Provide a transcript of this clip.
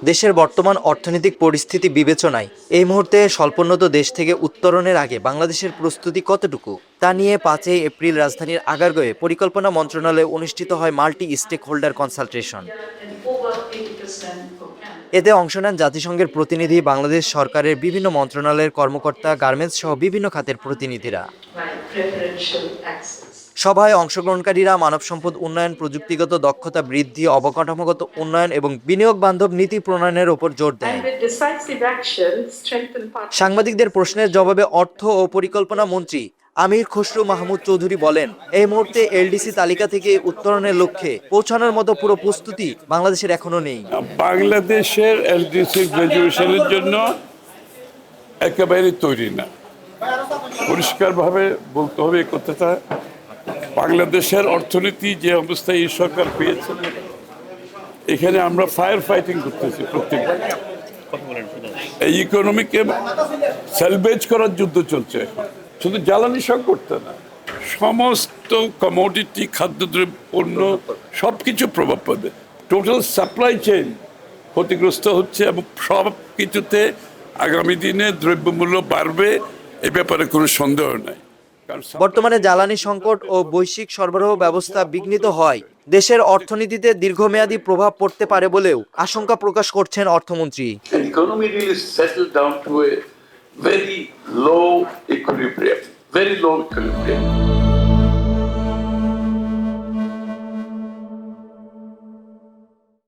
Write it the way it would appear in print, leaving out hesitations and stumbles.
দেশের বর্তমান অর্থনৈতিক পরিস্থিতি বিবেচনায় এই মুহূর্তে স্বল্পোন্নত দেশ থেকে উত্তরণের আগে বাংলাদেশের প্রস্তুতি কতটুকু তা নিয়ে 5 এপ্রিল রাজধানীর আগারগাঁওয়ে পরিকল্পনা মন্ত্রণালয়ে অনুষ্ঠিত হয় মাল্টি স্টেক হোল্ডার কনসালটেশন। এতে অংশ নেন জাতিসংঘের প্রতিনিধি, বাংলাদেশ সরকারের বিভিন্ন মন্ত্রণালয়ের কর্মকর্তা, গার্মেন্টস সহ বিভিন্ন খাতের প্রতিনিধিরা। সভায় অংশগ্রহণকারীরা মানব সম্পদ উন্নয়ন, প্রযুক্তিগত দক্ষতা বৃদ্ধি, অবকাঠামোগত উন্নয়ন এবং বিনিয়োগ বান্ধব নীতি প্রণয়নের উপর জোর দেন। সাংবাদিকদের প্রশ্নের জবাবে অর্থ ও পরিকল্পনা মন্ত্রী আমির খসরু মাহমুদ চৌধুরী বলেন, এই মুহূর্তে এলডিসি তালিকা থেকে উত্তরণের লক্ষ্যে পৌঁছানোর মতো পুরো প্রস্তুতি বাংলাদেশের এখনো নেই। বাংলাদেশের এলডিসি গ্রাজুয়েশনের জন্য একেবারে তৈরি না। পরিষ্কারভাবে বলতে হবে এই কথাটা। বাংলাদেশের অর্থনীতি যে অবস্থায় এই সরকার পেয়েছে, এখানে আমরা ফায়ার ফাইটিং করতেছি প্রত্যেক। এই ইকোনমিকে সেলভেজ করার যুদ্ধ চলছে এখন। শুধু জ্বালানি সংকট না, সমস্ত কমোডিটি, খাদ্যদ্রব্য, পণ্য সবকিছু প্রভাব পাবে। টোটাল সাপ্লাই চেইন ক্ষতিগ্রস্ত হচ্ছে এবং সব কিছুতে আগামী দিনে দ্রব্যমূল্য বাড়বে, এ ব্যাপারে কোনো সন্দেহ নাই। বর্তমানে জ্বালানি সংকট ও বৈশ্বিক সরবরাহ ব্যবস্থা বিঘ্নিত হয় দেশের অর্থনীতিতে দীর্ঘমেয়াদী প্রভাব পড়তে পারে বলেও আশঙ্কা প্রকাশ করছেন অর্থমন্ত্রী। Very low equilibrium.